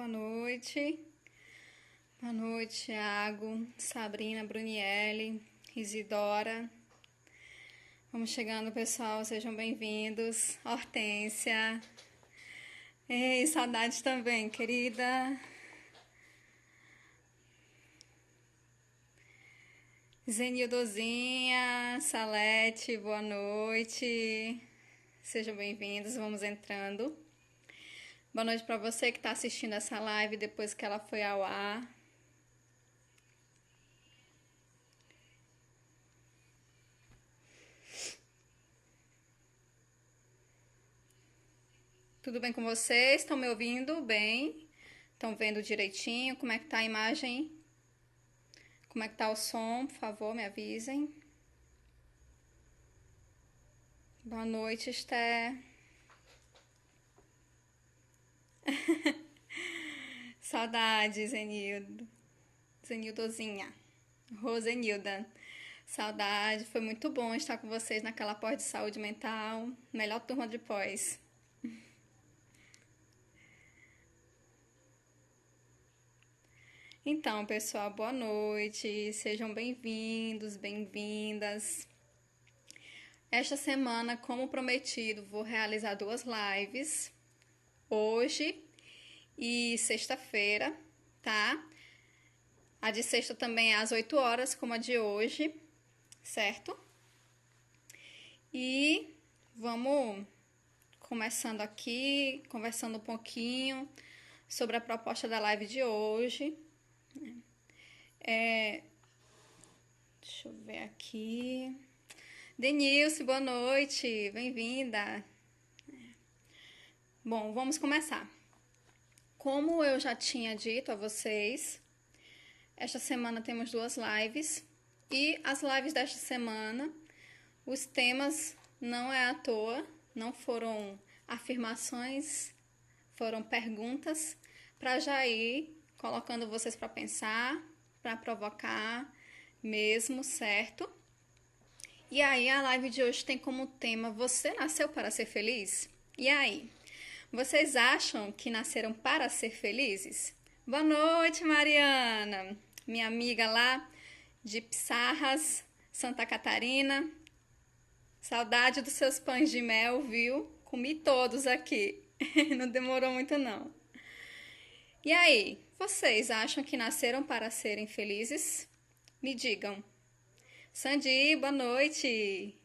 Boa noite. Boa noite, Thiago, Sabrina, Brunielle, Isidora. Vamos chegando, pessoal. Sejam bem-vindos. Hortência. Ei, saudades também, querida. Zenildozinha, Salete, boa noite. Sejam bem-vindos, vamos entrando. Boa noite para você que está assistindo essa live depois que ela foi ao ar. Tudo bem com vocês? Estão me ouvindo bem? Estão vendo direitinho? Como é que tá a imagem? Como é que tá o som? Por favor, me avisem. Boa noite, Esther. Saudades, Zenildozinha. Rosenilda. Saudade, foi muito bom estar com vocês naquela pós de saúde mental. Melhor turma de pós. Então, pessoal, boa noite. Sejam bem-vindos, bem-vindas. Esta semana, como prometido, vou realizar 2 lives. Hoje e sexta-feira, tá? A de sexta também é às 8 horas, como a de hoje, certo? E vamos começando aqui, conversando um pouquinho sobre a proposta da live de hoje. Deixa eu ver aqui. Denilce, boa noite, bem-vinda. Bom, vamos começar. Como eu já tinha dito a vocês, esta semana temos 2 lives e as lives desta semana, os temas não é à toa, não foram afirmações, foram perguntas para já ir colocando vocês para pensar, para provocar mesmo, certo? E aí a live de hoje tem como tema: você nasceu para ser feliz? E aí? Vocês acham que nasceram para ser felizes? Boa noite, Mariana, minha amiga lá de Pissarras, Santa Catarina. Saudade dos seus pães de mel, viu? Comi todos aqui. Não demorou muito, não. E aí, vocês acham que nasceram para serem felizes? Me digam. Sandy, boa noite.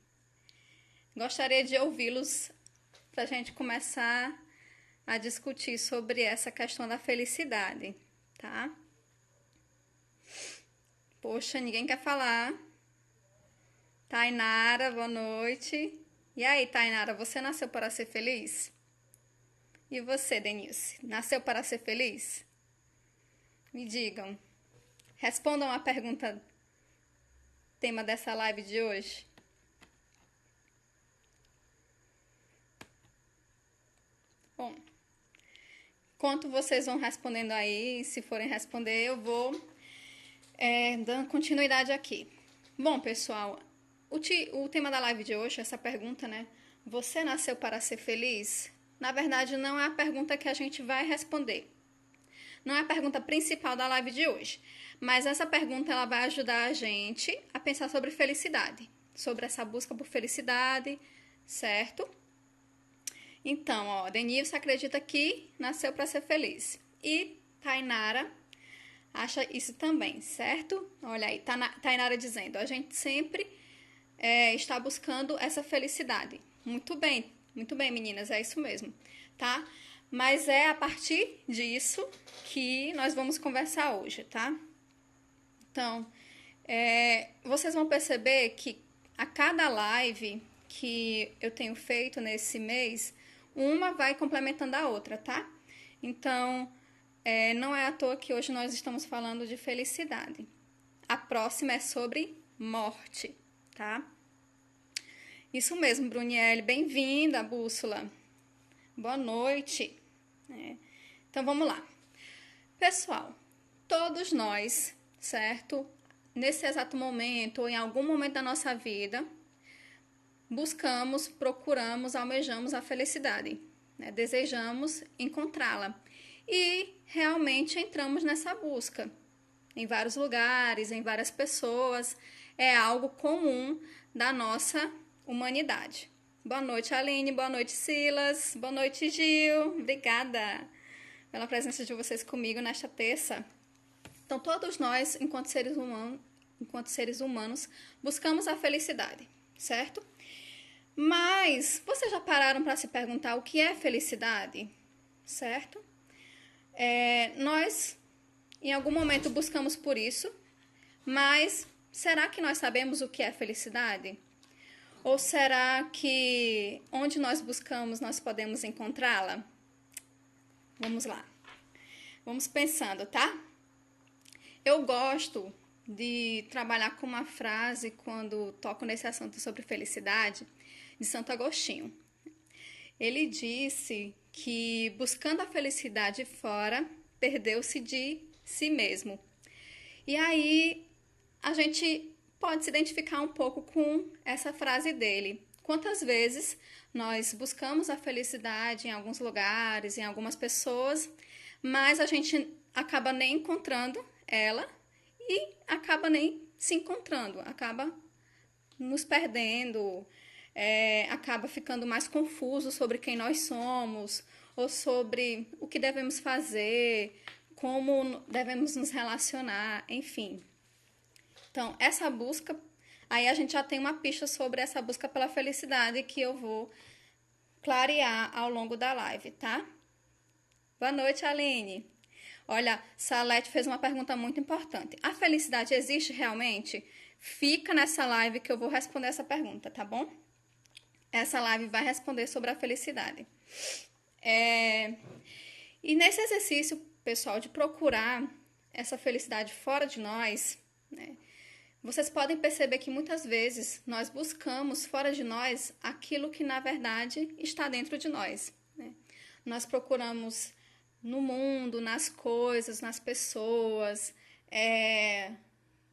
Gostaria de ouvi-los para a gente começar a discutir sobre essa questão da felicidade, tá? Poxa, ninguém quer falar. Tainara, boa noite. E aí, Tainara, você nasceu para ser feliz? E você, Denilce, nasceu para ser feliz? Me digam. Respondam a pergunta, tema dessa live de hoje. Bom, enquanto vocês vão respondendo aí, se forem responder, eu vou dando continuidade aqui. Bom, pessoal, o tema da live de hoje, essa pergunta, né? Você nasceu para ser feliz? Na verdade, não é a pergunta que a gente vai responder. Não é a pergunta principal da live de hoje. Mas essa pergunta ela vai ajudar a gente a pensar sobre felicidade. Sobre essa busca por felicidade, certo? Então, ó, Denilson acredita que nasceu para ser feliz. E Tainara acha isso também, certo? Olha aí, Tainara dizendo, a gente sempre está buscando essa felicidade. Muito bem, meninas, é isso mesmo, tá? Mas é a partir disso que nós vamos conversar hoje, tá? Então, vocês vão perceber que a cada live que eu tenho feito nesse mês, uma vai complementando a outra, tá? Então, não é à toa que hoje nós estamos falando de felicidade. A próxima é sobre morte, tá? Isso mesmo, Brunielle. Bem-vinda, Bússola. Boa noite. Então, vamos lá. Pessoal, todos nós, certo? Nesse exato momento ou em algum momento da nossa vida, buscamos, procuramos, almejamos a felicidade, né? Desejamos encontrá-la. e realmente entramos nessa busca. Em vários lugares, em várias pessoas, é algo comum da nossa humanidade. Boa noite, Aline, boa noite, Silas, boa noite, Gil, obrigada pela presença de vocês comigo nesta terça. Então, todos nós, enquanto seres humanos, buscamos a felicidade, certo? Mas, vocês já pararam para se perguntar o que é felicidade? Certo? Nós, em algum momento, buscamos por isso, mas será que nós sabemos o que é felicidade? Ou será que onde nós buscamos nós podemos encontrá-la? Vamos lá. Vamos pensando, tá? Eu gosto de trabalhar com uma frase quando toco nesse assunto sobre felicidade, de Santo Agostinho. Ele disse que buscando a felicidade fora, perdeu-se de si mesmo. E aí a gente pode se identificar um pouco com essa frase dele. Quantas vezes nós buscamos a felicidade em alguns lugares, em algumas pessoas, mas a gente acaba nem encontrando ela e acaba nem se encontrando, acaba nos perdendo, acaba ficando mais confuso sobre quem nós somos, ou sobre o que devemos fazer, como devemos nos relacionar, enfim. Então, essa busca, aí a gente já tem uma pista sobre essa busca pela felicidade que eu vou clarear ao longo da live, tá? Boa noite, Aline. Olha, Salete fez uma pergunta muito importante. A felicidade existe realmente? Fica nessa live que eu vou responder essa pergunta, tá bom? Essa live vai responder sobre a felicidade. E nesse exercício, pessoal, de procurar essa felicidade fora de nós, né, vocês podem perceber que muitas vezes nós buscamos fora de nós aquilo que na verdade está dentro de nós, né? Nós procuramos no mundo, nas coisas, nas pessoas,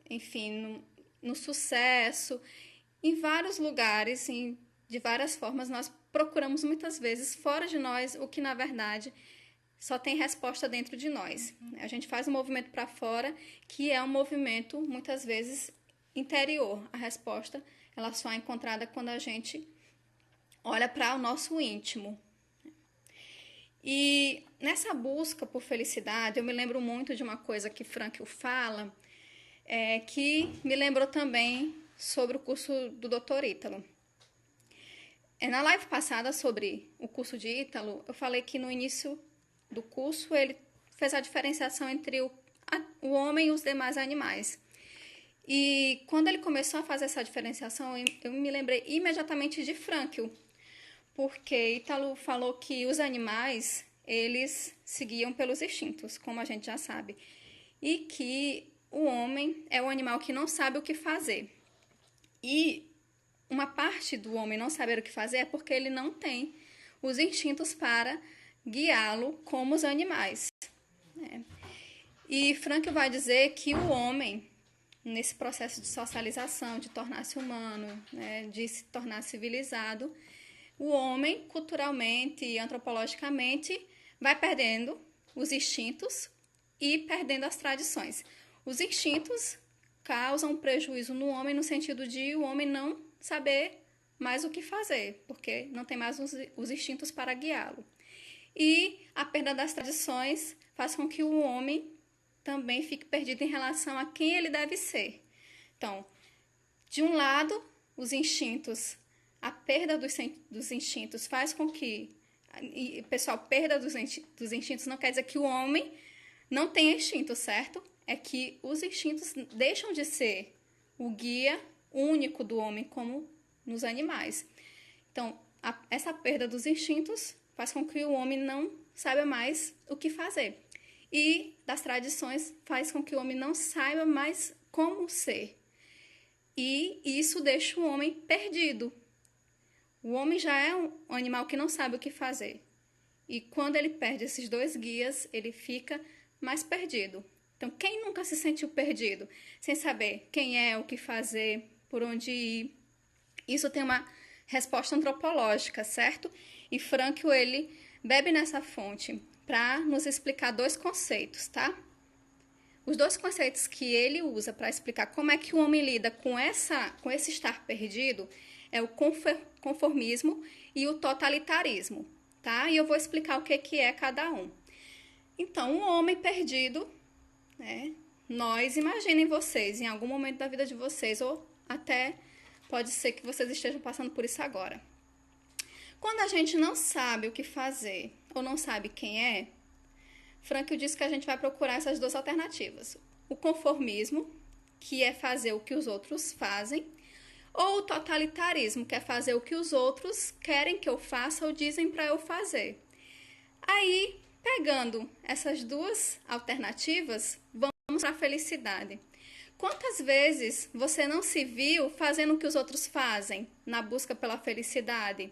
enfim, no sucesso, em vários lugares, de várias formas, nós procuramos muitas vezes fora de nós o que na verdade só tem resposta dentro de nós. A gente faz um movimento para fora, que é um movimento muitas vezes interior. A resposta ela só é encontrada quando a gente olha para o nosso íntimo. E nessa busca por felicidade, eu me lembro muito de uma coisa que Frankl fala, que me lembrou também sobre o curso do Dr. Ítalo. Na live passada sobre o curso de Ítalo, eu falei que no início do curso ele fez a diferenciação entre o homem e os demais animais. E quando ele começou a fazer essa diferenciação, eu me lembrei imediatamente de Frankl, porque Ítalo falou que os animais, eles seguiam pelos instintos, como a gente já sabe, e que o homem é o animal que não sabe o que fazer. E uma parte do homem não saber o que fazer é porque ele não tem os instintos para guiá-lo como os animais. E Frankl vai dizer que o homem, nesse processo de socialização, de tornar-se humano, de se tornar civilizado, o homem, culturalmente e antropologicamente, vai perdendo os instintos e perdendo as tradições. Os instintos causam prejuízo no homem no sentido de o homem não saber mais o que fazer, porque não tem mais os instintos para guiá-lo. E a perda das tradições faz com que o homem também fique perdido em relação a quem ele deve ser. Então, de um lado, os instintos, a perda dos instintos faz com que... E, pessoal, perda dos instintos não quer dizer que o homem não tenha instinto, certo? É que os instintos deixam de ser o guia único do homem, como nos animais. Então, essa perda dos instintos faz com que o homem não saiba mais o que fazer. E das tradições faz com que o homem não saiba mais como ser. E isso deixa o homem perdido. O homem já é um animal que não sabe o que fazer. E quando ele perde esses dois guias, ele fica mais perdido. Então, quem nunca se sentiu perdido, sem saber quem é, o que fazer, por onde ir? Isso tem uma resposta antropológica, certo? E Frankl, ele bebe nessa fonte para nos explicar dois conceitos, tá? Os dois conceitos que ele usa para explicar como é que o homem lida com esse estar perdido é o conformismo e o totalitarismo, tá? E eu vou explicar o que é cada um. Então, um homem perdido, né? Nós, imaginem vocês, em algum momento da vida de vocês, ou até pode ser que vocês estejam passando por isso agora. Quando a gente não sabe o que fazer ou não sabe quem é, Frankl diz que a gente vai procurar essas duas alternativas. O conformismo, que é fazer o que os outros fazem, ou o totalitarismo, que é fazer o que os outros querem que eu faça ou dizem para eu fazer. Aí, pegando essas duas alternativas, vamos para a felicidade. Quantas vezes você não se viu fazendo o que os outros fazem na busca pela felicidade?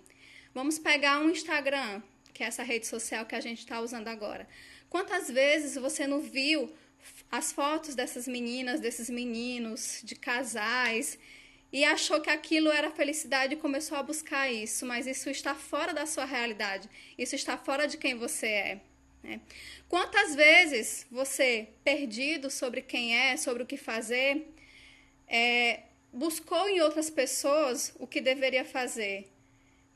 Vamos pegar um Instagram, que é essa rede social que a gente está usando agora. Quantas vezes você não viu as fotos dessas meninas, desses meninos, de casais, e achou que aquilo era felicidade e começou a buscar isso, mas isso está fora da sua realidade, isso está fora de quem você é, né? Quantas vezes você, perdido sobre quem é, sobre o que fazer, buscou em outras pessoas o que deveria fazer,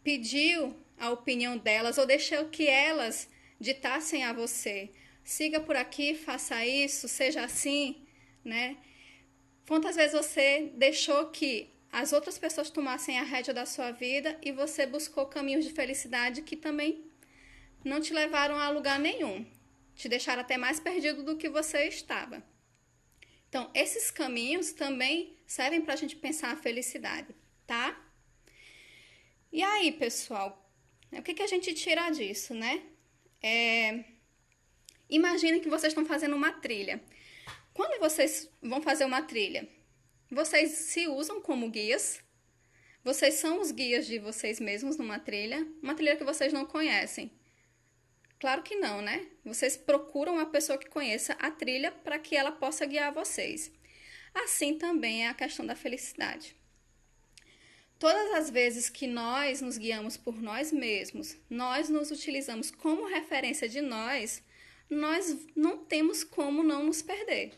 pediu a opinião delas ou deixou que elas ditassem a você, siga por aqui, faça isso, seja assim, né? Quantas vezes você deixou que as outras pessoas tomassem a rédea da sua vida e você buscou caminhos de felicidade que também não te levaram a lugar nenhum, te deixaram até mais perdido do que você estava. Então, esses caminhos também servem para a gente pensar a felicidade, tá? E aí, pessoal, o que a gente tira disso, né? Imaginem que vocês estão fazendo uma trilha. Quando vocês vão fazer uma trilha, vocês se usam como guias, vocês são os guias de vocês mesmos numa trilha, uma trilha que vocês não conhecem. Claro que não, né? Vocês procuram uma pessoa que conheça a trilha para que ela possa guiar vocês. Assim também é a questão da felicidade. Todas as vezes que nós nos guiamos por nós mesmos, nós nos utilizamos como referência de nós não temos como não nos perder,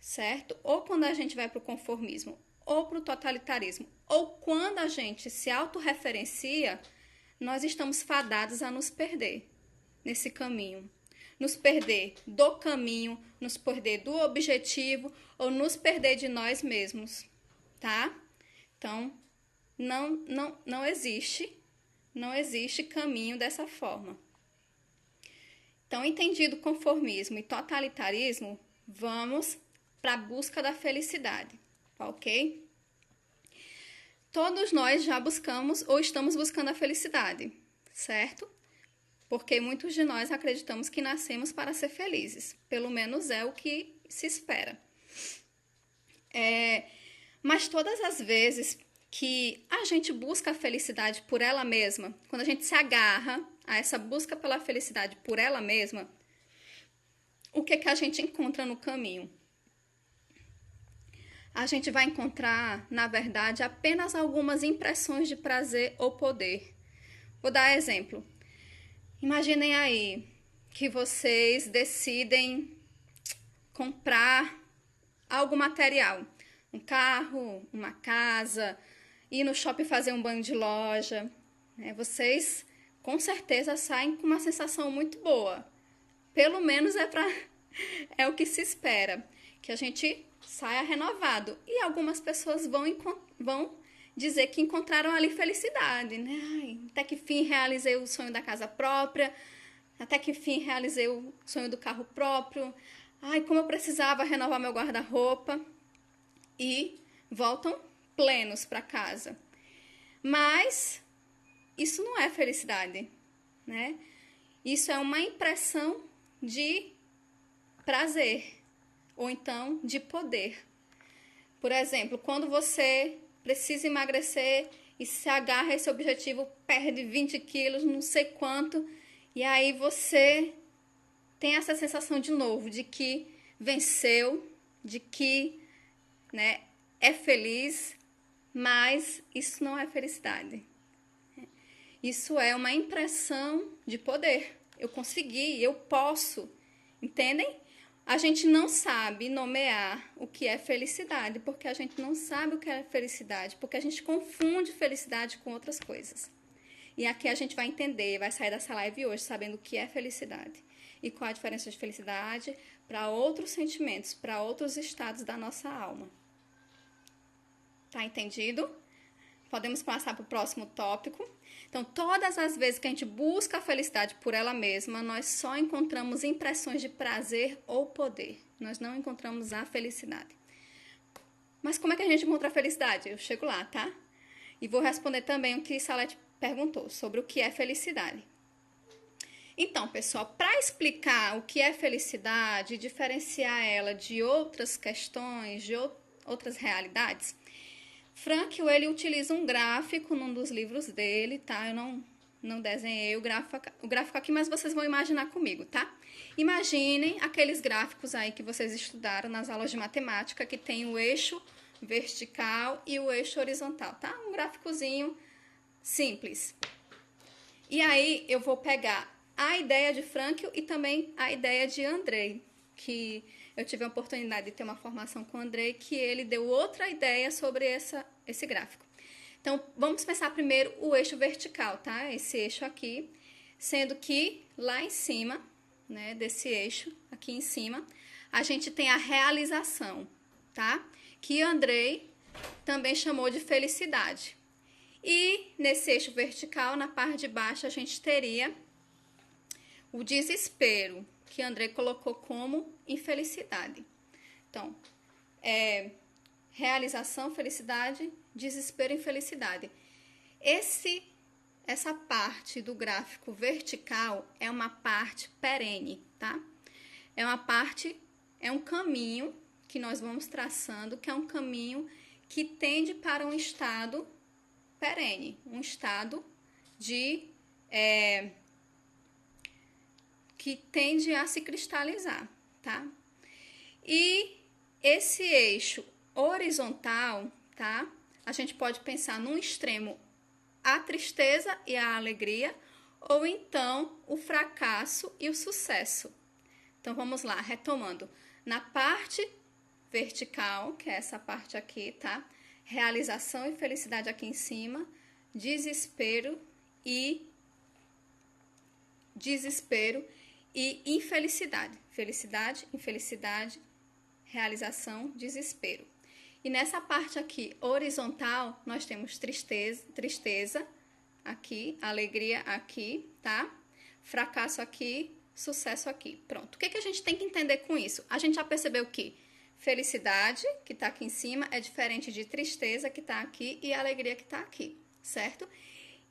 certo? Ou quando a gente vai para o conformismo, ou para o totalitarismo, ou quando a gente se autorreferencia, nós estamos fadados a nos perder nesse caminho. Nos perder do caminho, nos perder do objetivo, ou nos perder de nós mesmos, tá? Então, não existe caminho dessa forma. Então, entendido conformismo e totalitarismo, vamos para a busca da felicidade, ok? Todos nós já buscamos ou estamos buscando a felicidade, certo? Porque muitos de nós acreditamos que nascemos para ser felizes, pelo menos é o que se espera. Mas todas as vezes que a gente busca a felicidade por ela mesma, quando a gente se agarra a essa busca pela felicidade por ela mesma, o que a gente encontra no caminho? A gente vai encontrar, na verdade, apenas algumas impressões de prazer ou poder. Vou dar exemplo. Imaginem aí que vocês decidem comprar algo material, um carro, uma casa, ir no shopping fazer um banho de loja, né? Vocês com certeza saem com uma sensação muito boa. Pelo menos é o que se espera, que a gente saia renovado. E algumas pessoas vão dizer que encontraram ali felicidade, né? Ai, até que fim realizei o sonho da casa própria, até que fim realizei o sonho do carro próprio. Ai, como eu precisava renovar meu guarda-roupa. E voltam plenos para casa. Mas isso não é felicidade, né? Isso é uma impressão de prazer ou então de poder. Por exemplo, quando você precisa emagrecer e se agarra a esse objetivo, perde 20 quilos, não sei quanto, e aí você tem essa sensação de novo, de que venceu, de que, né, é feliz, mas isso não é felicidade. Isso é uma impressão de poder. eu consegui, eu posso, entendem? A gente não sabe nomear o que é felicidade, porque a gente não sabe o que é felicidade, porque a gente confunde felicidade com outras coisas. E aqui a gente vai entender, vai sair dessa live hoje sabendo o que é felicidade e qual a diferença de felicidade para outros sentimentos, para outros estados da nossa alma. Tá entendido? Podemos passar para o próximo tópico. Então, todas as vezes que a gente busca a felicidade por ela mesma, nós só encontramos impressões de prazer ou poder. Nós não encontramos a felicidade. Mas como é que a gente encontra a felicidade? Eu chego lá, tá? E vou responder também o que Salete perguntou sobre o que é felicidade. Então, pessoal, para explicar o que é felicidade e diferenciar ela de outras questões, de outras realidades, Frankl, ele utiliza um gráfico num dos livros dele, tá? Eu não desenhei o gráfico aqui, mas vocês vão imaginar comigo, tá? Imaginem aqueles gráficos aí que vocês estudaram nas aulas de matemática, que tem o eixo vertical e o eixo horizontal, tá? Um gráficozinho simples. E aí eu vou pegar a ideia de Frankl e também a ideia de Andrei, que eu tive a oportunidade de ter uma formação com o Andrei, que ele deu outra ideia sobre esse gráfico. Então, vamos pensar primeiro o eixo vertical, tá? Esse eixo aqui, sendo que lá em cima, né, desse eixo, aqui em cima, a gente tem a realização, tá? Que Andrei também chamou de felicidade. E nesse eixo vertical, na parte de baixo, a gente teria o desespero, que Andrei colocou como infelicidade. Então, realização, felicidade, desespero e infelicidade. Essa parte do gráfico vertical é uma parte perene, tá? É um caminho que nós vamos traçando, que é um caminho que tende para um estado perene, um estado que tende a se cristalizar, tá? E esse eixo horizontal, tá? A gente pode pensar num extremo a tristeza e a alegria, ou então o fracasso e o sucesso. Então vamos lá, retomando. Na parte vertical, que é essa parte aqui, tá? Realização e felicidade aqui em cima, desespero e infelicidade. Felicidade, infelicidade, realização, desespero. E nessa parte aqui horizontal, nós temos tristeza aqui, alegria aqui, tá? Fracasso aqui, sucesso aqui. Pronto. O que a gente tem que entender com isso? A gente já percebeu que felicidade, que tá aqui em cima, é diferente de tristeza, que tá aqui, e alegria, que tá aqui, certo?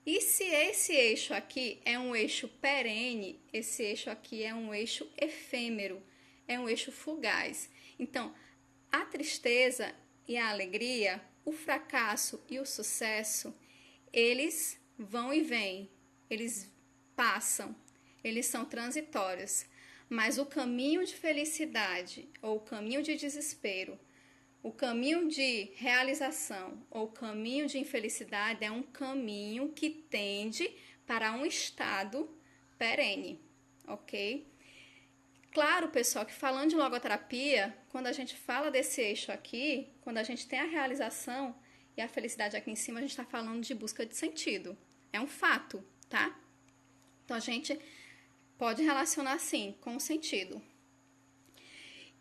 E se esse eixo aqui é um eixo perene, esse eixo aqui é um eixo efêmero, é um eixo fugaz. Então, a tristeza e a alegria, o fracasso e o sucesso, eles vão e vêm, eles passam, eles são transitórios. Mas o caminho de felicidade ou o caminho de desespero, o caminho de realização ou o caminho de infelicidade é um caminho que tende para um estado perene, ok? Claro, pessoal, que falando de logoterapia, quando a gente fala desse eixo aqui, quando a gente tem a realização e a felicidade aqui em cima, a gente está falando de busca de sentido. É um fato, tá? Então, a gente pode relacionar, sim, com o sentido.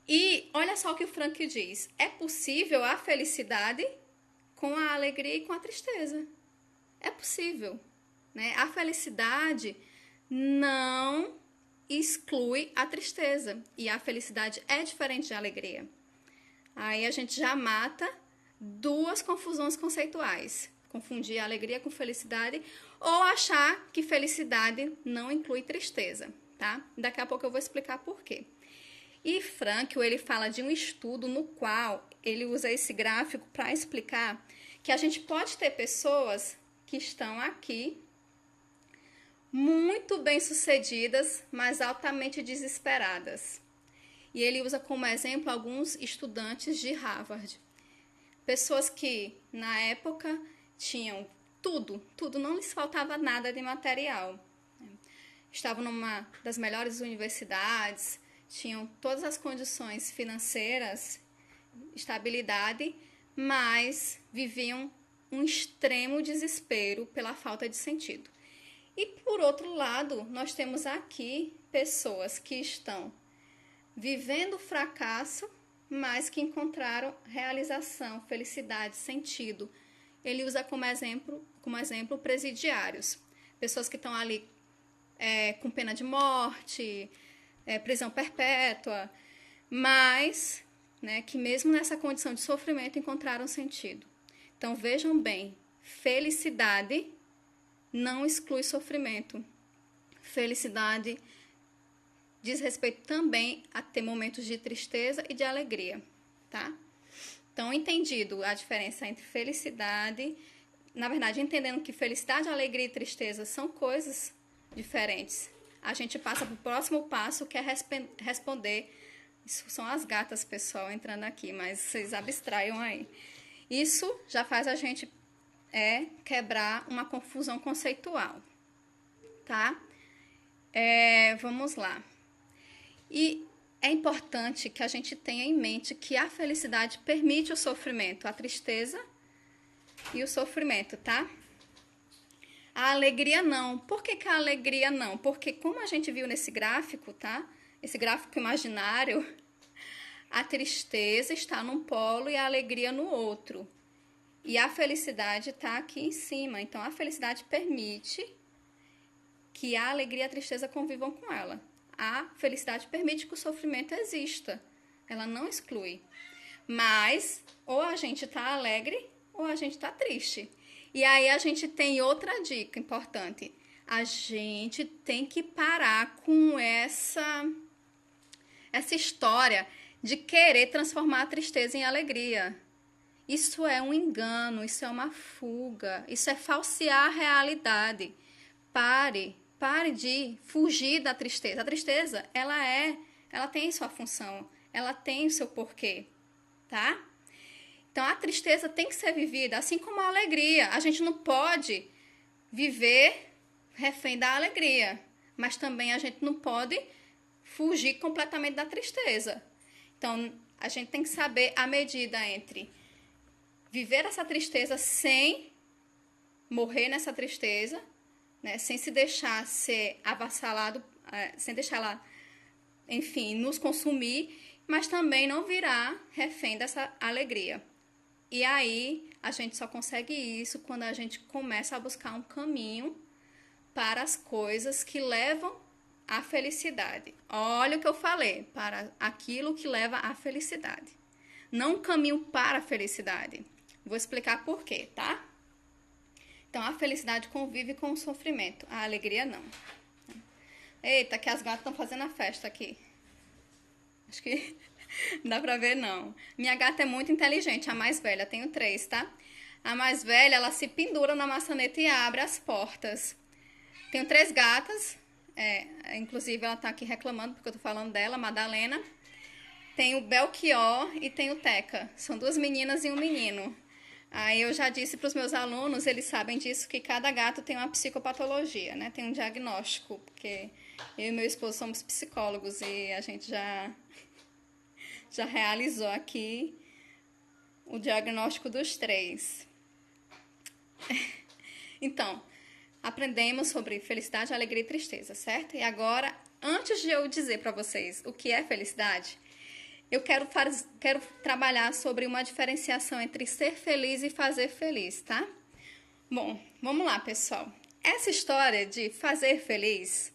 E olha só o que o Frankl diz. É possível a felicidade com a alegria e com a tristeza. É possível, né? A felicidade não exclui a tristeza. E a felicidade é diferente de alegria. Aí a gente já mata duas confusões conceituais. Confundir alegria com felicidade ou achar que felicidade não inclui tristeza, tá? Daqui a pouco eu vou explicar por quê. E Frankl, ele fala de um estudo no qual ele usa esse gráfico para explicar que a gente pode ter pessoas que estão aqui muito bem-sucedidas, mas altamente desesperadas. E ele usa como exemplo alguns estudantes de Harvard. Pessoas que, na época, tinham tudo, não lhes faltava nada de material. estavam numa das melhores universidades, tinham todas as condições financeiras, estabilidade, mas viviam um extremo desespero pela falta de sentido. E por outro lado, nós temos aqui pessoas que estão vivendo fracasso, mas que encontraram realização, felicidade, sentido. Ele usa como exemplo presidiários, pessoas que estão ali com pena de morte, prisão perpétua, mas que mesmo nessa condição de sofrimento encontraram sentido. Então vejam bem, felicidade não exclui sofrimento. Felicidade diz respeito também a ter momentos de tristeza e de alegria, tá? Então, entendido a diferença entre felicidade, na verdade, entendendo que felicidade, alegria e tristeza são coisas diferentes, a gente passa para o próximo passo, que é responder. Isso são as gatas, pessoal, entrando aqui, mas vocês abstraiam aí. Isso já faz a gente quebrar uma confusão conceitual, tá? Vamos lá. E é importante que a gente tenha em mente que a felicidade permite o sofrimento, a tristeza e o sofrimento, tá? A alegria não. Por que a alegria não? Porque como a gente viu nesse gráfico, tá? Esse gráfico imaginário, a tristeza está num polo e a alegria no outro. E a felicidade está aqui em cima. Então, a felicidade permite que a alegria e a tristeza convivam com ela. A felicidade permite que o sofrimento exista. Ela não exclui. Mas, ou a gente está alegre, ou a gente está triste. E aí a gente tem outra dica importante. A gente tem que parar com essa história de querer transformar a tristeza em alegria. Isso é um engano, isso é uma fuga, isso é falsear a realidade. Pare de fugir da tristeza. A tristeza, ela tem sua função, ela tem o seu porquê, tá? Então, a tristeza tem que ser vivida, assim como a alegria. A gente não pode viver refém da alegria, mas também a gente não pode fugir completamente da tristeza. Então, a gente tem que saber a medida entre viver essa tristeza sem morrer nessa tristeza, né, sem se deixar ser avassalado, sem deixar ela, enfim, nos consumir, mas também não virar refém dessa alegria. E aí, a gente só consegue isso quando a gente começa a buscar um caminho para as coisas que levam à felicidade. Olha o que eu falei, para aquilo que leva à felicidade. Não um caminho para a felicidade. Vou explicar por quê, tá? Então, a felicidade convive com o sofrimento, a alegria não. Eita, que as gatas estão fazendo a festa aqui. Acho que dá pra ver, não. Minha gata é muito inteligente, a mais velha, tenho 3, tá? A mais velha, ela se pendura na maçaneta e abre as portas. Tenho 3 gatas, inclusive ela tá aqui reclamando porque eu tô falando dela, Madalena. Tem o Belchior e tem o Teca. São 2 meninas e um menino. Aí eu já disse para os meus alunos, eles sabem disso, que cada gato tem uma psicopatologia, né? Tem um diagnóstico, porque eu e meu esposo somos psicólogos e a gente já realizou aqui o diagnóstico dos 3. Então, aprendemos sobre felicidade, alegria e tristeza, certo? E agora, antes de eu dizer para vocês o que é felicidade, eu quero trabalhar sobre uma diferenciação entre ser feliz e fazer feliz, tá? Bom, vamos lá, pessoal. Essa história de fazer feliz,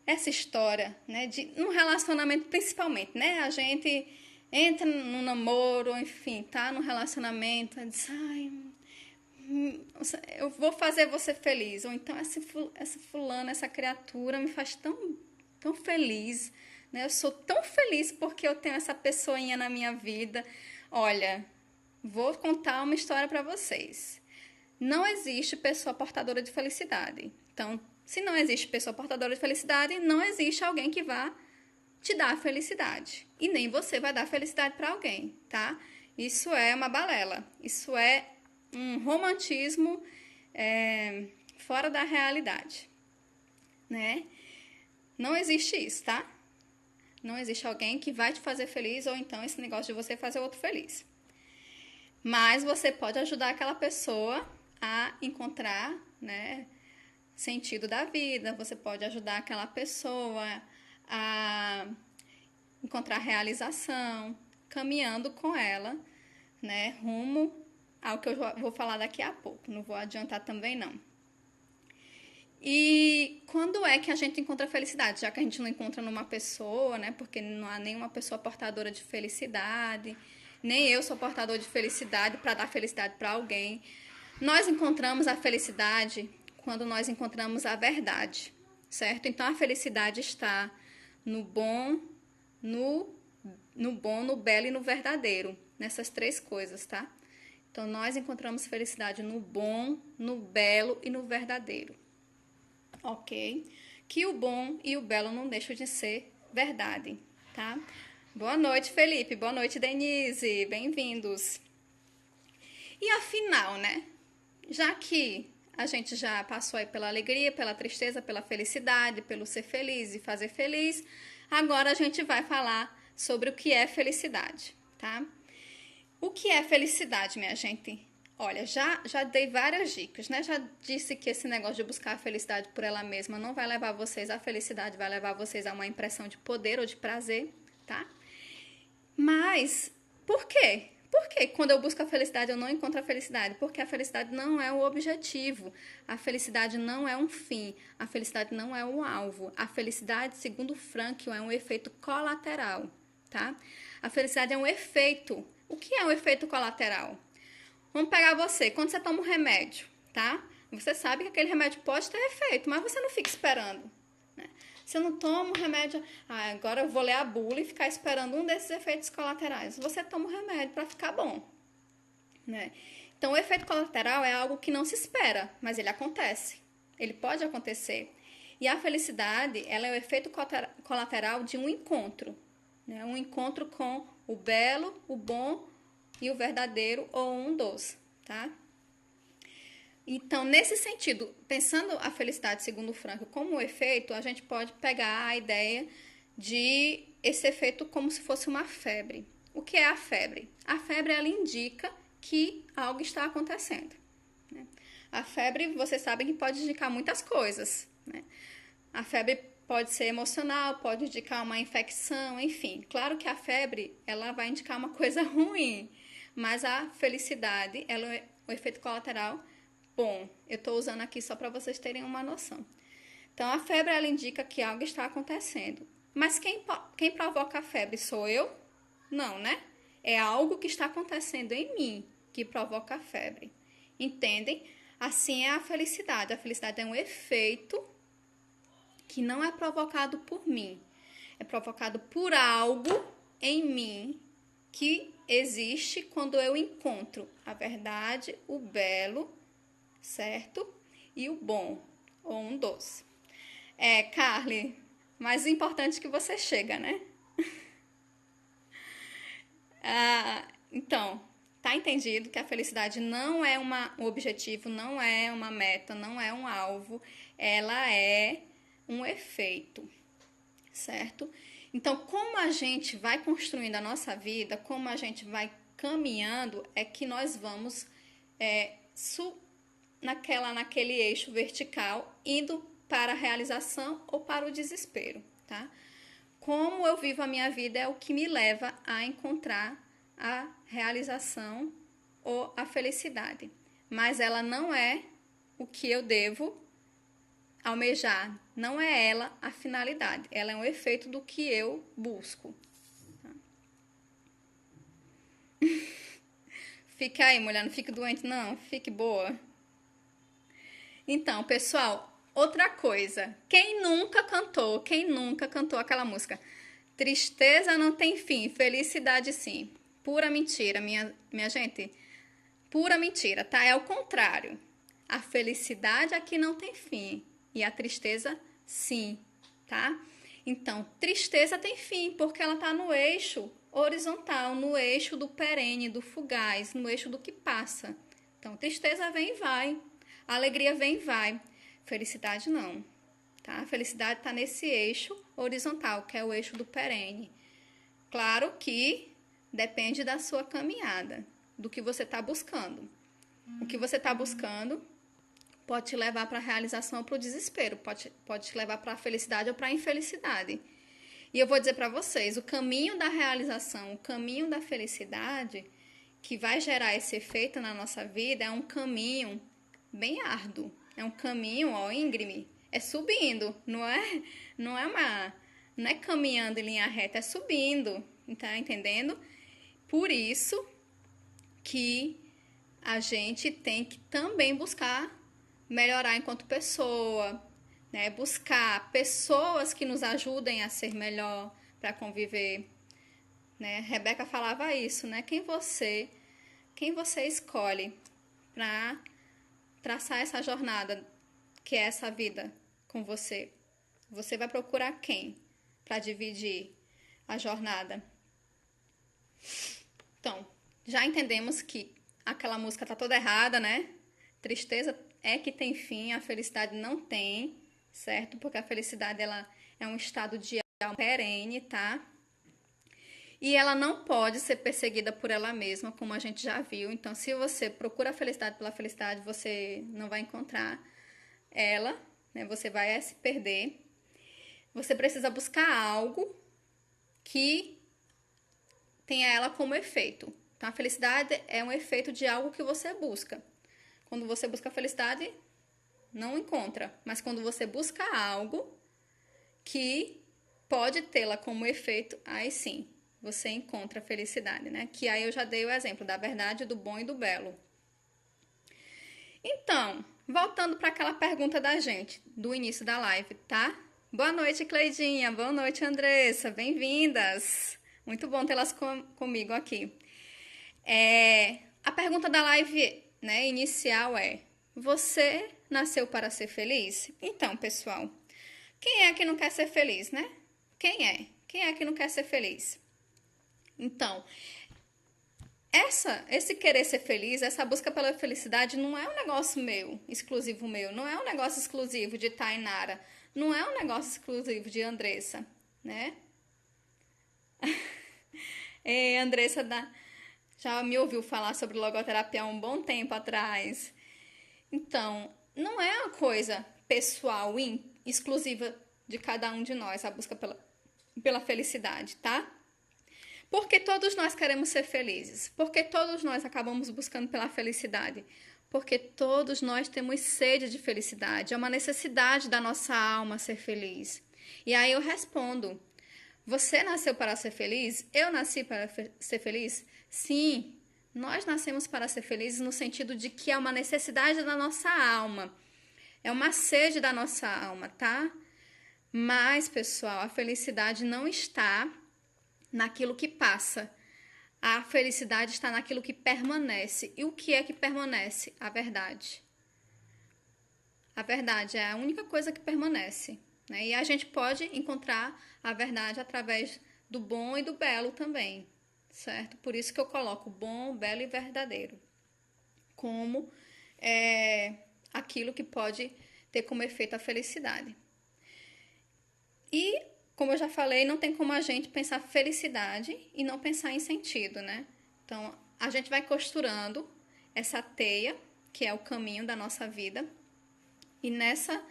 essa história, né, de um relacionamento principalmente, né? A gente entra num namoro, enfim, tá num relacionamento, diz, ai, eu vou fazer você feliz. Ou então, essa fulana, essa criatura me faz tão feliz, né? Eu sou tão feliz porque eu tenho essa pessoinha na minha vida. Olha, vou contar uma história para vocês. Não existe pessoa portadora de felicidade. Então, se não existe pessoa portadora de felicidade, não existe alguém que vá te dar felicidade. E nem você vai dar felicidade para alguém, tá? Isso é uma balela. Isso é um romantismo fora da realidade. né? Não existe isso, tá? Não existe alguém que vai te fazer feliz ou então esse negócio de você fazer outro feliz. Mas você pode ajudar aquela pessoa a encontrar, né, sentido da vida. Você pode ajudar aquela pessoa a encontrar realização, caminhando com ela, né, rumo ao que eu vou falar daqui a pouco. Não vou adiantar também, não. E quando é que a gente encontra felicidade? Já que a gente não encontra numa pessoa, né? Porque não há nenhuma pessoa portadora de felicidade, nem eu sou portador de felicidade para dar felicidade para alguém. Nós encontramos a felicidade quando nós encontramos a verdade, certo? Então a felicidade está no bom, no belo e no verdadeiro, nessas três coisas, tá? Então nós encontramos felicidade no bom, no belo e no verdadeiro. Ok? Que o bom e o belo não deixam de ser verdade, tá? Boa noite, Felipe. Boa noite, Denise. Bem-vindos. E afinal, né? Já que a gente já passou aí pela alegria, pela tristeza, pela felicidade, pelo ser feliz e fazer feliz, agora a gente vai falar sobre o que é felicidade, tá? O que é felicidade, minha gente? Olha, já dei várias dicas, né? Já disse que esse negócio de buscar a felicidade por ela mesma não vai levar vocês à felicidade, vai levar vocês a uma impressão de poder ou de prazer, tá? Mas, por quê? Por que quando eu busco a felicidade eu não encontro a felicidade? Porque a felicidade não é o objetivo, a felicidade não é um fim, a felicidade não é um alvo. A felicidade, segundo Frankl, é um efeito colateral, tá? A felicidade é um efeito. O que é um efeito colateral? Vamos pegar você, quando você toma um remédio, tá? Você sabe que aquele remédio pode ter efeito, mas você não fica esperando, né? Você não toma um remédio, agora eu vou ler a bula e ficar esperando um desses efeitos colaterais. Você toma o remédio para ficar bom, né? Então, o efeito colateral é algo que não se espera, mas ele acontece. Ele pode acontecer. E a felicidade, ela é o efeito colateral de um encontro, né? Um encontro com o belo, o bom e o verdadeiro ou um dos, tá? Então, nesse sentido, pensando a felicidade segundo Frankl como efeito, a gente pode pegar a ideia de esse efeito como se fosse uma febre. O que é a febre? A febre, ela indica que algo está acontecendo, né? A febre, vocês sabem que pode indicar muitas coisas, né? A febre pode ser emocional, pode indicar uma infecção, enfim. Claro que a febre, ela vai indicar uma coisa ruim, mas a felicidade, ela é o efeito colateral bom. Eu estou usando aqui só para vocês terem uma noção. Então, a febre, ela indica que algo está acontecendo. Mas quem provoca a febre sou eu? Não, né? É algo que está acontecendo em mim que provoca a febre. Entendem? Assim é a felicidade. A felicidade é um efeito que não é provocado por mim. É provocado por algo em mim que existe quando eu encontro a verdade, o belo, certo? E o bom, ou um dos. Carly, mais importante que você chega, né? Então, tá entendido que a felicidade não é um objetivo, não é uma meta, não é um alvo, ela é um efeito, certo? Então, como a gente vai construindo a nossa vida, como a gente vai caminhando, é que nós vamos naquele eixo vertical, indo para a realização ou para o desespero, tá? Como eu vivo a minha vida é o que me leva a encontrar a realização ou a felicidade. Mas ela não é o que eu devo almejar, não é ela a finalidade, ela é um efeito do que eu busco. Tá? Fique aí, mulher, não fique doente não, fique boa. Então, pessoal, outra coisa, quem nunca cantou aquela música? Tristeza não tem fim, felicidade sim. Pura mentira, minha gente. Pura mentira, tá? É o contrário. A felicidade aqui não tem fim e a tristeza sim, tá? Então, tristeza tem fim porque ela tá no eixo horizontal, no eixo do perene, do fugaz, no eixo do que passa. Então, tristeza vem e vai, alegria vem e vai, felicidade não. tá? A felicidade está nesse eixo horizontal, que é o eixo do perene. Claro que depende da sua caminhada, do que você está buscando. O que você está buscando pode te levar para a realização ou para o desespero, pode te levar para a felicidade ou para a infelicidade. E eu vou dizer para vocês, o caminho da realização, o caminho da felicidade, que vai gerar esse efeito na nossa vida, é um caminho bem árduo. É um caminho, ó, íngreme. É subindo, não é caminhando em linha reta, é subindo. Tá entendendo? Por isso que a gente tem que também buscar melhorar enquanto pessoa, né? Buscar pessoas que nos ajudem a ser melhor para conviver, né? Rebeca falava isso, né? Quem você escolhe para traçar essa jornada, que é essa vida com você? Você vai procurar quem para dividir a jornada? Então, já entendemos que aquela música tá toda errada, né? Tristeza é que tem fim, a felicidade não tem, certo? Porque a felicidade ela é um estado de alma perene, tá? E ela não pode ser perseguida por ela mesma, como a gente já viu. Então, se você procura a felicidade pela felicidade, você não vai encontrar ela, né? Você vai se perder. Você precisa buscar algo que tenha ela como efeito. Então, a felicidade é um efeito de algo que você busca. Quando você busca a felicidade, não encontra. Mas quando você busca algo que pode tê-la como efeito, aí sim, você encontra a felicidade, né? Que aí eu já dei o exemplo da verdade, do bom e do belo. Então, voltando para aquela pergunta da gente, do início da live, tá? Boa noite, Cleidinha. Boa noite, Andressa. Bem-vindas. Muito bom tê-las comigo aqui. A pergunta da live, né, inicial é: você nasceu para ser feliz? Então, pessoal, quem é que não quer ser feliz, né? Quem é? Quem é que não quer ser feliz? Então, esse querer ser feliz, essa busca pela felicidade não é um negócio meu, exclusivo meu, não é um negócio exclusivo de Tainara, não é um negócio exclusivo de Andressa, né? Andressa já me ouviu falar sobre logoterapia há um bom tempo atrás. Então, não é uma coisa pessoal, exclusiva de cada um de nós, a busca pela felicidade, tá? Porque todos nós queremos ser felizes. Porque todos nós acabamos buscando pela felicidade. Porque todos nós temos sede de felicidade. É uma necessidade da nossa alma ser feliz. E aí eu respondo: você nasceu para ser feliz? Eu nasci para ser feliz? Sim, nós nascemos para ser felizes no sentido de que é uma necessidade da nossa alma. É uma sede da nossa alma, tá? Mas, pessoal, a felicidade não está naquilo que passa. A felicidade está naquilo que permanece. E o que é que permanece? A verdade. A verdade é a única coisa que permanece, né? E a gente pode encontrar a verdade através do bom e do belo também, certo? Por isso que eu coloco bom, belo e verdadeiro como aquilo que pode ter como efeito a felicidade. E, como eu já falei, não tem como a gente pensar felicidade e não pensar em sentido, né? Então, a gente vai costurando essa teia, que é o caminho da nossa vida, e nessa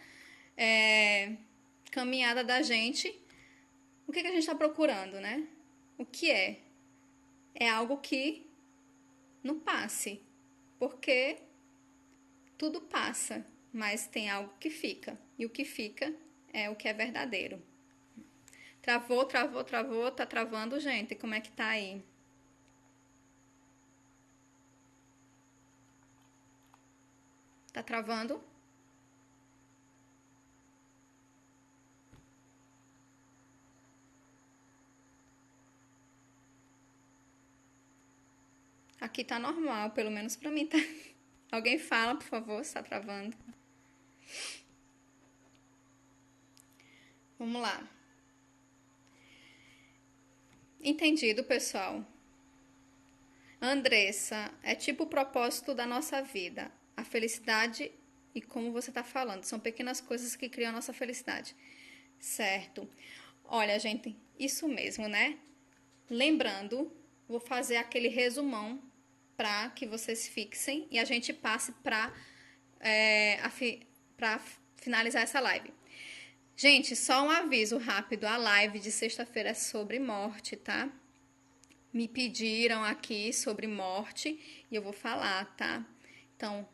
caminhada da gente, o que a gente está procurando, né? O que é? É algo que não passe, porque tudo passa, mas tem algo que fica, e o que fica é o que é verdadeiro. Travou, tá travando, gente? Como é que tá aí? Tá travando? Aqui tá normal, pelo menos pra mim tá. Alguém fala, por favor, se tá travando. Vamos lá. Entendido, pessoal? Andressa, é tipo o propósito da nossa vida. A felicidade e como você está falando. São pequenas coisas que criam a nossa felicidade. Certo? Olha, gente, isso mesmo, né? Lembrando, vou fazer aquele resumão para que vocês fixem e a gente passe para finalizar essa live. Gente, só um aviso rápido, a live de sexta-feira é sobre morte, tá? Me pediram aqui sobre morte e eu vou falar, tá? Então,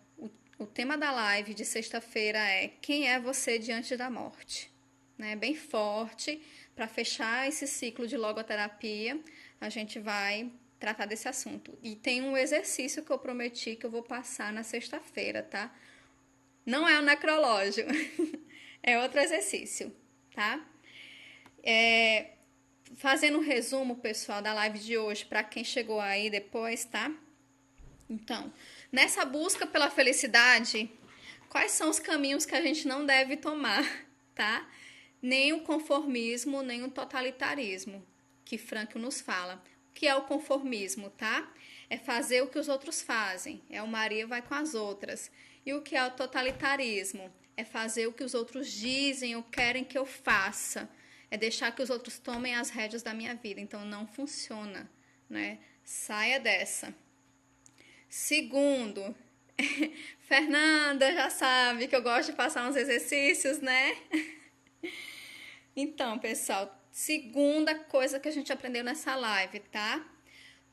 o tema da live de sexta-feira é quem é você diante da morte? Né? Bem forte, para fechar esse ciclo de logoterapia, a gente vai tratar desse assunto. E tem um exercício que eu prometi que eu vou passar na sexta-feira, tá? Não é o necrológio, é outro exercício, tá? Fazendo um resumo, pessoal, da live de hoje, para quem chegou aí depois, tá? Então, nessa busca pela felicidade, quais são os caminhos que a gente não deve tomar, tá? Nem o conformismo, nem o totalitarismo, que Frankl nos fala. O que é o conformismo, tá? É fazer o que os outros fazem. É o Maria vai com as outras. E o que é o totalitarismo? É fazer o que os outros dizem ou querem que eu faça. É deixar que os outros tomem as rédeas da minha vida. Então, não funciona, né? Saia dessa. Segundo, Fernanda já sabe que eu gosto de passar uns exercícios, né? Então, pessoal, segunda coisa que a gente aprendeu nessa live, tá?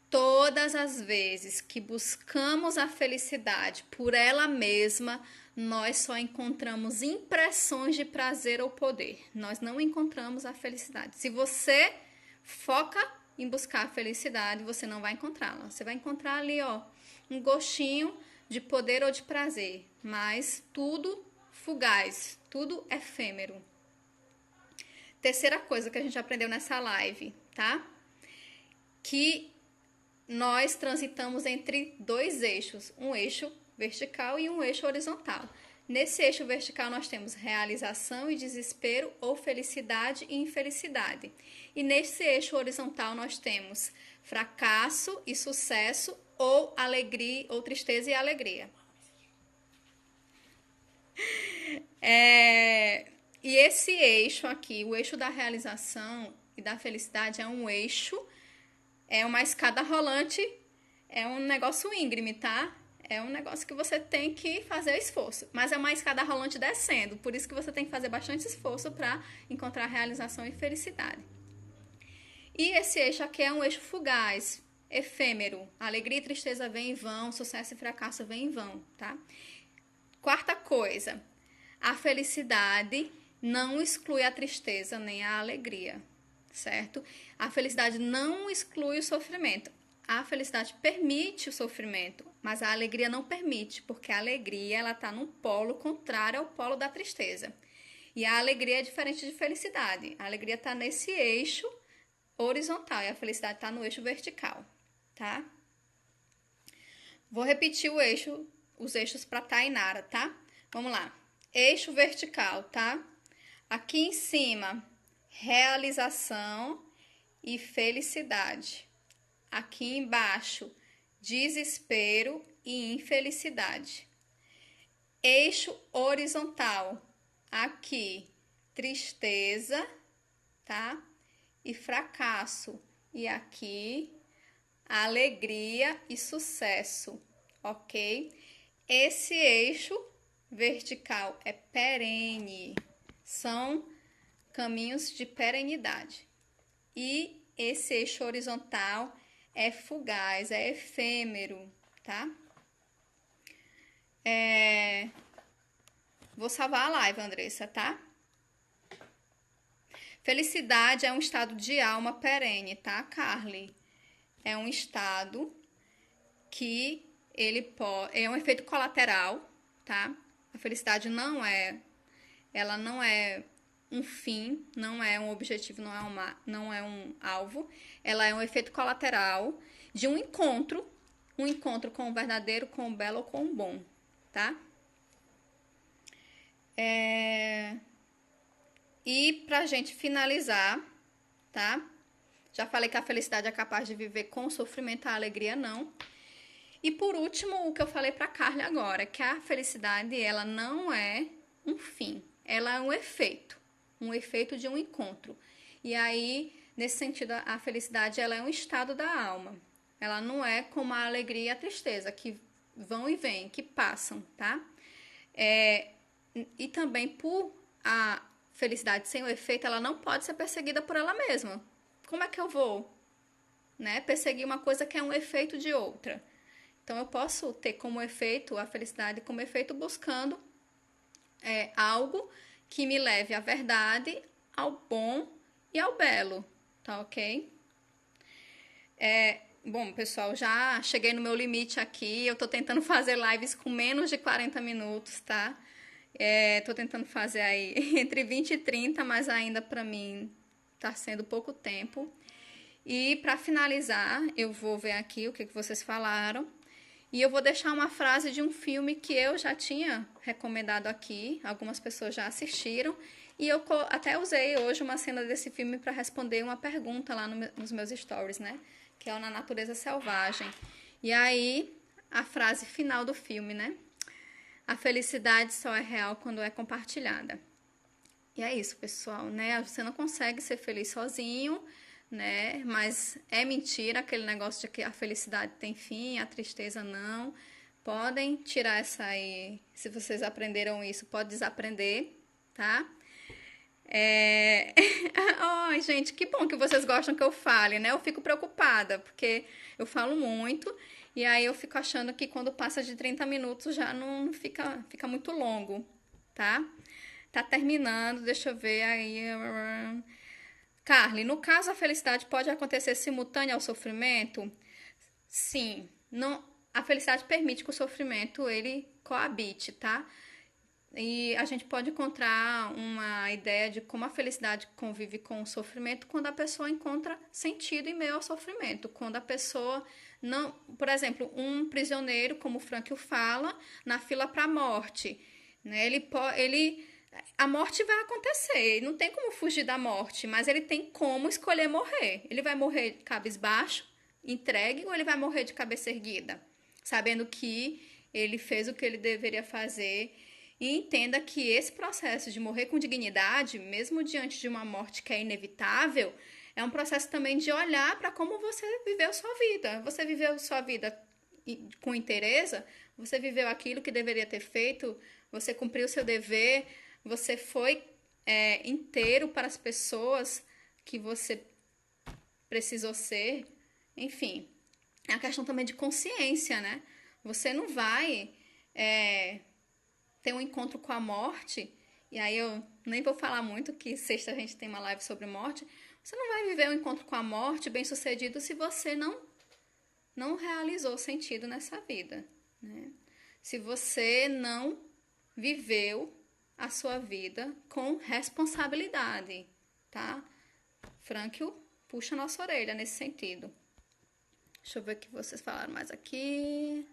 Todas as vezes que buscamos a felicidade por ela mesma, nós só encontramos impressões de prazer ou poder. Nós não encontramos a felicidade. Se você foca em buscar a felicidade, você não vai encontrá-la. Você vai encontrar ali, ó, um gostinho de poder ou de prazer, mas tudo fugaz, tudo efêmero. Terceira coisa que a gente aprendeu nessa live, tá? Que nós transitamos entre dois eixos, um eixo vertical e um eixo horizontal. Nesse eixo vertical nós temos realização e desespero, ou felicidade e infelicidade. E nesse eixo horizontal nós temos fracasso e sucesso, ou alegria, ou tristeza e alegria. E esse eixo aqui, o eixo da realização e da felicidade, é um eixo, é uma escada rolante, é um negócio íngreme, tá? É um negócio que você tem que fazer esforço. Mas é uma escada rolante descendo, por isso que você tem que fazer bastante esforço para encontrar realização e felicidade. E esse eixo aqui é um eixo fugaz, efêmero. Alegria e tristeza vêm e vão, sucesso e fracasso vêm e vão, tá? Quarta coisa, a felicidade não exclui a tristeza nem a alegria, certo? A felicidade não exclui o sofrimento. A felicidade permite o sofrimento, mas a alegria não permite, porque a alegria ela está num polo contrário ao polo da tristeza. E a alegria é diferente de felicidade. A alegria está nesse eixo horizontal e a felicidade está no eixo vertical, tá? Vou repetir os eixos para Tainara, tá? Vamos lá. Eixo vertical, tá? Aqui em cima, realização e felicidade. Aqui embaixo, desespero e infelicidade. Eixo horizontal. Aqui, tristeza, tá? E fracasso. E aqui, alegria e sucesso, ok? Esse eixo vertical é perene, são caminhos de perenidade. E esse eixo horizontal é fugaz, é efêmero, tá? Vou salvar a live, Andressa, tá? Felicidade é um estado de alma perene, tá, Carly? É um estado que é um efeito colateral, tá? A felicidade ela não é um fim, não é um objetivo, não é um alvo. Ela é um efeito colateral de um encontro com o verdadeiro, com o belo ou com o bom, tá? E pra gente finalizar, tá? Já falei que a felicidade é capaz de viver com o sofrimento, a alegria não. E por último, o que eu falei para Carly agora, que a felicidade, ela não é um fim, ela é um efeito de um encontro. E aí, nesse sentido, a felicidade, ela é um estado da alma. Ela não é como a alegria e a tristeza, que vão e vêm, que passam, tá? E também por a felicidade sem o efeito, ela não pode ser perseguida por ela mesma. Como é que eu vou, né, perseguir uma coisa que é um efeito de outra? Então, eu posso ter como efeito a felicidade, como efeito buscando algo que me leve à verdade, ao bom e ao belo, tá ok? Bom, pessoal, já cheguei no meu limite aqui. Eu tô tentando fazer lives com menos de 40 minutos, tá? Tô tentando fazer aí entre 20 e 30, mas ainda pra mim tá sendo pouco tempo. E para finalizar, eu vou ver aqui o que vocês falaram. E eu vou deixar uma frase de um filme que eu já tinha recomendado aqui. Algumas pessoas já assistiram. E eu até usei hoje uma cena desse filme para responder uma pergunta lá nos meus stories, né? Que é o Na Natureza Selvagem. E aí, a frase final do filme, né? A felicidade só é real quando é compartilhada. E é isso, pessoal, né? Você não consegue ser feliz sozinho, né? Mas é mentira aquele negócio de que a felicidade tem fim, a tristeza não. Podem tirar essa aí. Se vocês aprenderam isso, pode desaprender, tá? Ai, gente, que bom que vocês gostam que eu fale, né? Eu fico preocupada, porque eu falo muito, e aí eu fico achando que quando passa de 30 minutos já não fica muito longo, tá? Tá terminando, deixa eu ver aí. Carly, no caso a felicidade pode acontecer simultânea ao sofrimento? Sim, não, a felicidade permite que o sofrimento ele coabite, tá? E a gente pode encontrar uma ideia de como a felicidade convive com o sofrimento quando a pessoa encontra sentido em meio ao sofrimento. Quando a pessoa não, por exemplo, um prisioneiro, como o Frankl fala, na fila para a morte, né? A morte vai acontecer, não tem como fugir da morte, mas ele tem como escolher morrer. Ele vai morrer cabisbaixo, entregue, ou ele vai morrer de cabeça erguida, sabendo que ele fez o que ele deveria fazer. E entenda que esse processo de morrer com dignidade, mesmo diante de uma morte que é inevitável, é um processo também de olhar para como você viveu sua vida. Você viveu sua vida com interesse? Você viveu aquilo que deveria ter feito? Você cumpriu seu dever? Você foi inteiro para as pessoas que você precisou ser? Enfim, é a questão também de consciência, né? Você não vai ter um encontro com a morte, e aí eu nem vou falar muito, que sexta a gente tem uma live sobre morte. Você não vai viver um encontro com a morte bem sucedido se você não realizou sentido nessa vida, né? Se você não viveu a sua vida com responsabilidade, tá? Frankl puxa a nossa orelha nesse sentido. Deixa eu ver o que vocês falaram mais aqui.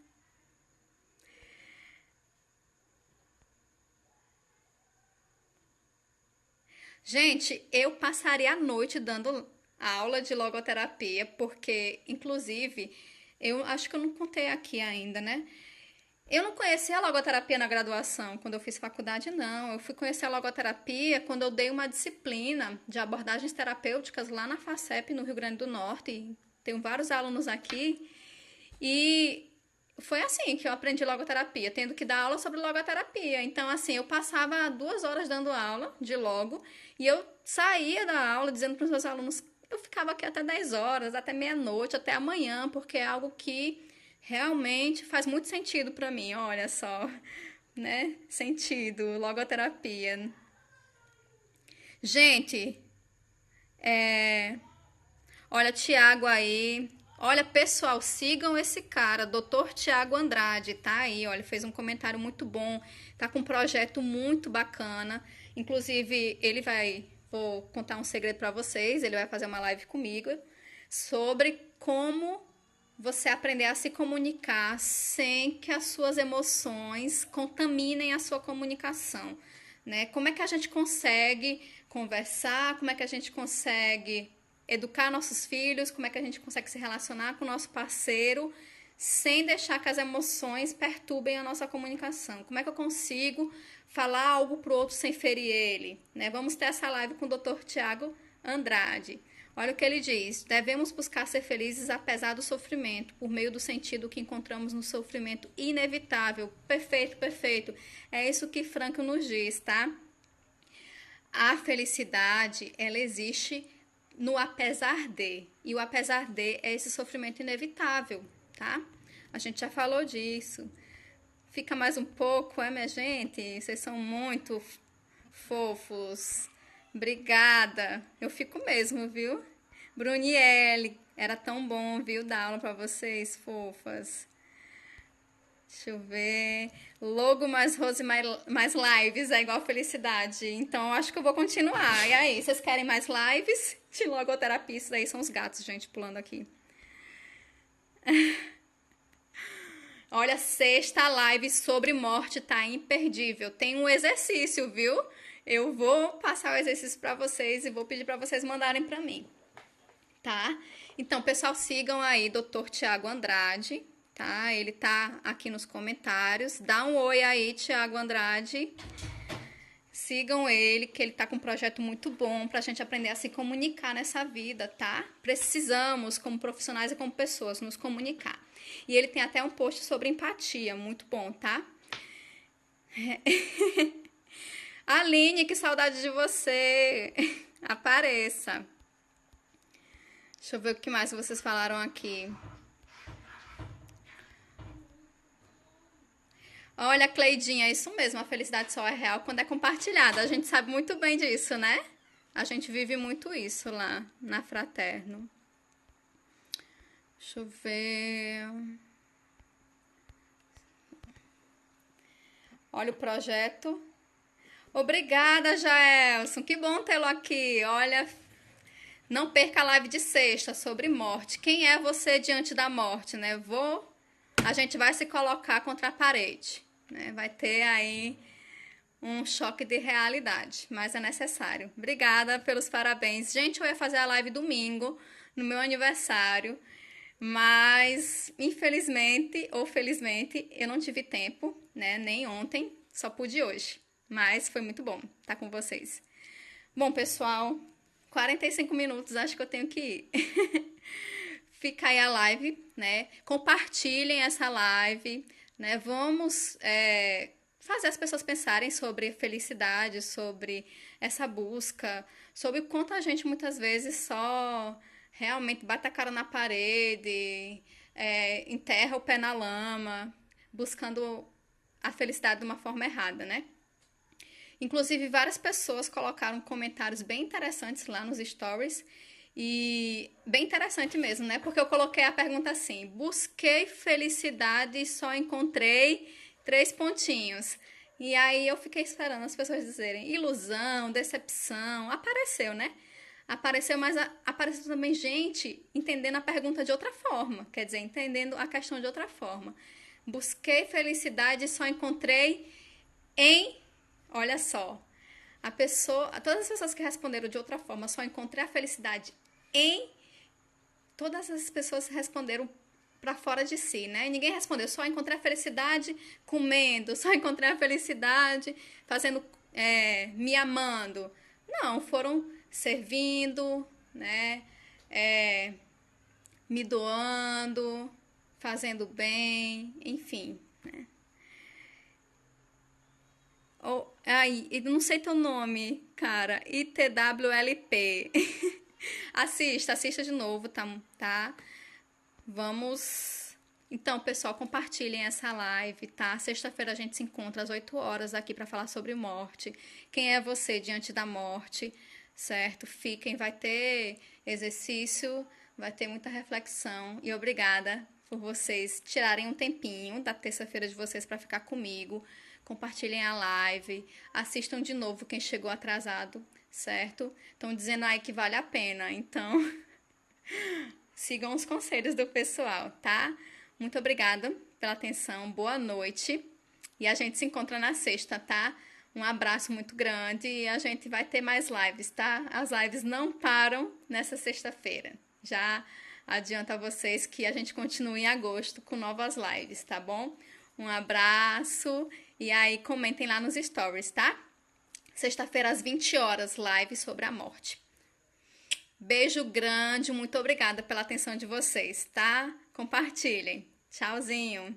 Gente, eu passaria a noite dando aula de logoterapia, porque, inclusive, eu acho que eu não contei aqui ainda, né? Eu não conhecia a logoterapia na graduação, quando eu fiz faculdade, não. Eu fui conhecer a logoterapia quando eu dei uma disciplina de abordagens terapêuticas lá na FACEP, no Rio Grande do Norte. E tenho vários alunos aqui. E foi assim que eu aprendi logoterapia, tendo que dar aula sobre logoterapia. Então, assim, eu passava 2 horas dando aula de logo e eu saía da aula dizendo para os meus alunos, eu ficava aqui até 10 horas, até meia-noite, até amanhã, porque é algo que realmente faz muito sentido para mim. Olha só, né? Sentido, logoterapia. Gente, olha, Tiago aí. Olha, pessoal, sigam esse cara, Dr. Tiago Andrade, tá aí, olha, fez um comentário muito bom, tá com um projeto muito bacana. Inclusive, vou contar um segredo para vocês, ele vai fazer uma live comigo sobre como você aprender a se comunicar sem que as suas emoções contaminem a sua comunicação, né? Como é que a gente consegue conversar, como é que a gente consegue educar nossos filhos, como é que a gente consegue se relacionar com o nosso parceiro sem deixar que as emoções perturbem a nossa comunicação? Como é que eu consigo falar algo pro outro sem ferir ele? Né? Vamos ter essa live com o Dr. Tiago Andrade. Olha o que ele diz: devemos buscar ser felizes apesar do sofrimento, por meio do sentido que encontramos no sofrimento inevitável. Perfeito, perfeito. É isso que Franco nos diz, tá? A felicidade, ela existe no apesar de. E o apesar de é esse sofrimento inevitável, tá? A gente já falou disso. Fica mais um pouco, minha gente? Vocês são muito fofos. Obrigada. Eu fico mesmo, viu? Brunielle, era tão bom, viu, dar aula pra vocês, fofas. Deixa eu ver. Logo mais Rose, mais lives é igual felicidade. Então, acho que eu vou continuar. E aí, vocês querem mais lives de logoterapia? Isso daí são os gatos, gente, pulando aqui. Olha, sexta live sobre morte tá imperdível. Tem um exercício, viu? Eu vou passar o exercício para vocês e vou pedir para vocês mandarem para mim, tá? Então, pessoal, sigam aí Dr. Tiago Andrade, tá? Ele tá aqui nos comentários. Dá um oi aí, Tiago Andrade. Sigam ele, que ele tá com um projeto muito bom pra gente aprender a se comunicar nessa vida, tá? Precisamos, como profissionais e como pessoas, nos comunicar. E ele tem até um post sobre empatia, muito bom, tá? Aline, que saudade de você. Apareça. Deixa eu ver o que mais vocês falaram aqui. Olha, Cleidinha, é isso mesmo. A felicidade só é real quando é compartilhada. A gente sabe muito bem disso, né? A gente vive muito isso lá na Fraterno. Deixa eu ver. Olha o projeto. Obrigada, Jaelson. Que bom tê-lo aqui. Olha, não perca a live de sexta sobre morte. Quem é você diante da morte, né? A gente vai se colocar contra a parede, né? Vai ter aí um choque de realidade, mas é necessário. Obrigada pelos parabéns. Gente, eu ia fazer a live domingo, no meu aniversário, mas infelizmente ou felizmente eu não tive tempo, né? Nem ontem, só pude hoje. Mas foi muito bom estar com vocês. Bom, pessoal, 45 minutos, acho que eu tenho que ir. Fica aí a live, né? Compartilhem essa live, né? Vamos fazer as pessoas pensarem sobre felicidade, sobre essa busca, sobre o quanto a gente muitas vezes só realmente bate a cara na parede, enterra o pé na lama, buscando a felicidade de uma forma errada, né? Inclusive, várias pessoas colocaram comentários bem interessantes lá nos stories. E bem interessante mesmo, né? Porque eu coloquei a pergunta assim: busquei felicidade e só encontrei 3 pontinhos. E aí eu fiquei esperando as pessoas dizerem ilusão, decepção. Apareceu, né? Apareceu, mas apareceu também gente entendendo a pergunta de outra forma. Quer dizer, entendendo a questão de outra forma. Busquei felicidade e só encontrei em... Olha só. Todas as pessoas que responderam de outra forma, só encontrei a felicidade em... Todas as pessoas responderam para fora de si, né? Ninguém respondeu, só encontrei a felicidade comendo, só encontrei a felicidade fazendo, me amando. Não, foram servindo, né? Me doando, fazendo bem, enfim, né? Não sei teu nome, cara. ITWLP. Assista de novo, tá? Vamos. Então, pessoal, compartilhem essa live, tá? Sexta-feira a gente se encontra às 8 horas aqui para falar sobre morte. Quem é você diante da morte, certo? Fiquem, vai ter exercício, vai ter muita reflexão. E obrigada por vocês tirarem um tempinho da terça-feira de vocês para ficar comigo. Compartilhem a live, assistam de novo quem chegou atrasado, certo? Estão dizendo aí que vale a pena, então sigam os conselhos do pessoal, tá? Muito obrigada pela atenção, boa noite e a gente se encontra na sexta, tá? Um abraço muito grande e a gente vai ter mais lives, tá? As lives não param nessa sexta-feira. Já adianto a vocês que a gente continue em agosto com novas lives, tá bom? Um abraço e aí comentem lá nos stories, tá? Sexta-feira às 20 horas, live sobre a morte. Beijo grande, muito obrigada pela atenção de vocês, tá? Compartilhem. Tchauzinho.